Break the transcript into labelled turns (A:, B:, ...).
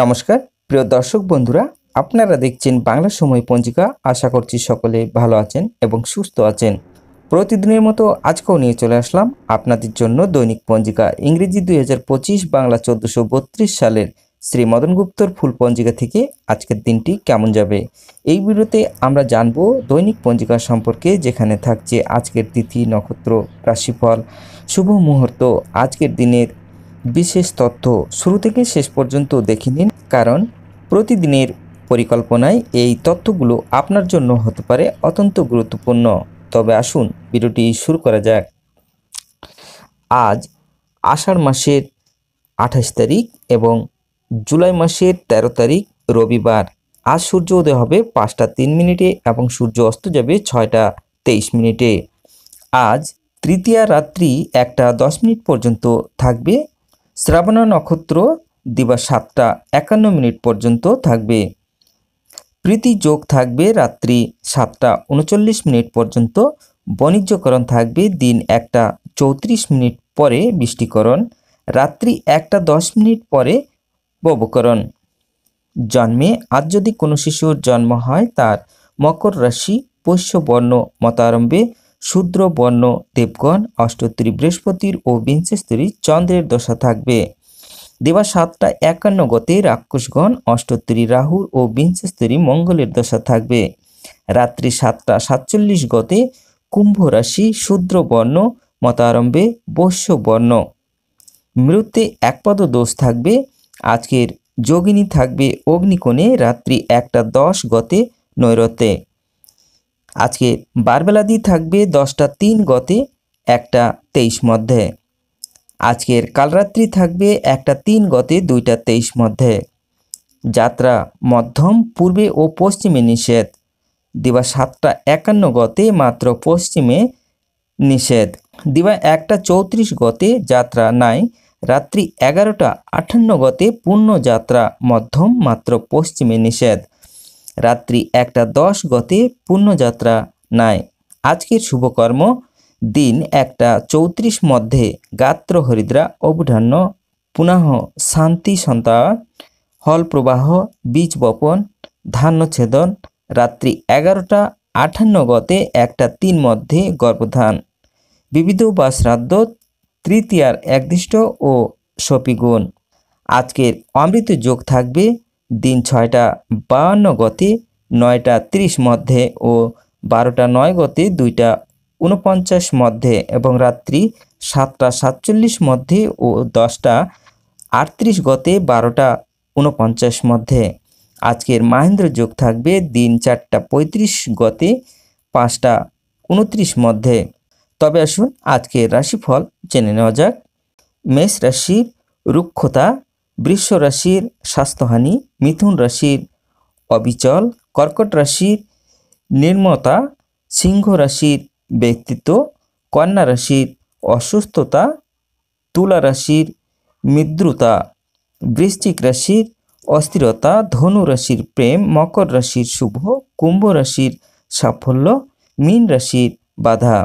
A: নমস্কার প্রিয় দর্শক বন্ধুরা, আপনারা দেখছেন বাংলা সময় পঞ্জিকা। আশা করছি সকলে ভালো আছেন এবং সুস্থ আছেন। প্রতিদিনের মতো আজকেও নিয়ে চলে আসলাম আপনাদের জন্য দৈনিক পঞ্জিকা ইংরেজি 2025, বাংলা 1432 সালের শ্রী মদন গুপ্তর ফুল পঞ্জিকা থেকে আজকের দিনটি কেমন যাবে। এই ভিডিওতে আমরা জানব দৈনিক পঞ্জিকা সম্পর্কে, যেখানে থাকছে আজকের তিথি, নক্ষত্র, রাশিফল, শুভ মুহূর্ত, আজকের দিনের বিশেষ তথ্য। শুরু থেকে শেষ পর্যন্ত দেখে নিন, কারণ প্রতিদিনের পরিকল্পনায় এই তথ্যগুলো আপনার জন্য হতে পারে অত্যন্ত গুরুত্বপূর্ণ। তবে আসুন ভিডিওটি শুরু করা যাক। আজ আষাঢ় মাসের 28 তারিখ এবং জুলাই মাসের 13 তারিখ রবিবার। আজ সূর্য উদয় হবে 5টা 3 মিনিটে এবং সূর্য অস্ত যাবে 6টা 23 মিনিটে। আজ তৃতীয়া রাত্রি 1টা 10 মিনিট পর্যন্ত থাকবে। শ্রাবণা নক্ষত্র দিবা 7টা 51 মিনিট পর্যন্ত থাকবে। প্রীতি যোগ থাকবে রাত্রি 7টা 39 মিনিট পর্যন্ত। বাণিজ্যকরণ থাকবে দিন 1টা 34 মিনিট পরে বৃষ্টিকরণ, রাত্রি 1টা 10 মিনিট পরে ববকরণ। জন্মে আজ যদি কোনো শিশুর জন্ম হয়, তার মকর রাশি, পোষ্য বর্ণ মতারম্ভে, শূদ্র বর্ণ দেবগণ, অষ্টোত্তরী বৃহস্পতির ও বিংশস্তরী চন্দ্রের দশা থাকবে। দিবা 7টা 51 গতে রাক্ষসগণ, অষ্টোত্তরী রাহুর ও বিংশস্তরী মঙ্গলের দশা থাকবে। রাত্রি 7টা 47 গতে কুম্ভ রাশি, শূদ্র বর্ণ মতারম্ভে, বৈশ্য বর্ণ। মৃত্যে একপদ দোষ থাকবে। আজকের যোগিনী থাকবে অগ্নিকোণে রাত্রি 1টা 10 গতে নৈরতে। আজকে বারবেলাদি থাকবে 10টা 3 গতে 1টা 23 মধ্যে। আজকের কালরাত্রি থাকবে 1টা 3 গতে 2টা 23 মধ্যে। যাত্রা মধ্যম, পূর্বে ও পশ্চিমে নিষেধ। দিবা 7টা 51 গতে মাত্র পশ্চিমে নিষেধ। দিবা 1টা 34 গতে যাত্রা নাই। রাত্রি 11টা 58 গতে পূর্ণ যাত্রা মধ্যম, মাত্র পশ্চিমে নিষেধ। রাত্রি 1টা 10 গতে পূর্ণযাত্রা নাই। আজকের শুভকর্ম দিন 1টা 34 মধ্যে গাত্র হরিদ্রা অবধান্য, পুনঃ শান্তি সন্তান, হল প্রবাহ, বীজ বপন, ধান্য ছেদন। রাত্রি 11টা 58 গতে 1টা 3 মধ্যে গর্ভধান। বিবিধ বা শ্রাদ্ধ, তৃতীয়ার একদিষ্ট ও সপিগুণ। আজকের অমৃত যোগ থাকবে দিন 6টা 52 গতে 9টা 30 মধ্যে ও 12টা 9 গতে 2টা 49 মধ্যে এবং রাত্রি 7টা 47 মধ্যে ও 10টা 38 গতে 12টা 49 মধ্যে। আজকের মাহেন্দ্র যোগ থাকবে দিন 4টা 35 গতে 5টা 29 মধ্যে। তবে আসুন আজকের রাশিফল জেনে নেওয়া যাক। মেষ রাশির রুক্ষতা, বৃষ রাশির স্বাস্থ্যহানি, মিথুন রাশির অবিচল, কর্কট রাশির নির্মতা, সিংহ রাশির ব্যক্তিত্ব, কন্যা রাশির অসুস্থতা, তুলা রাশির মিদ্রুতা, বৃশ্চিক রাশির অস্থিরতা, ধনু রাশির প্রেম, মকর রাশির শুভ, কুম্ভ রাশির সাফল্য, মীন রাশির বাধা।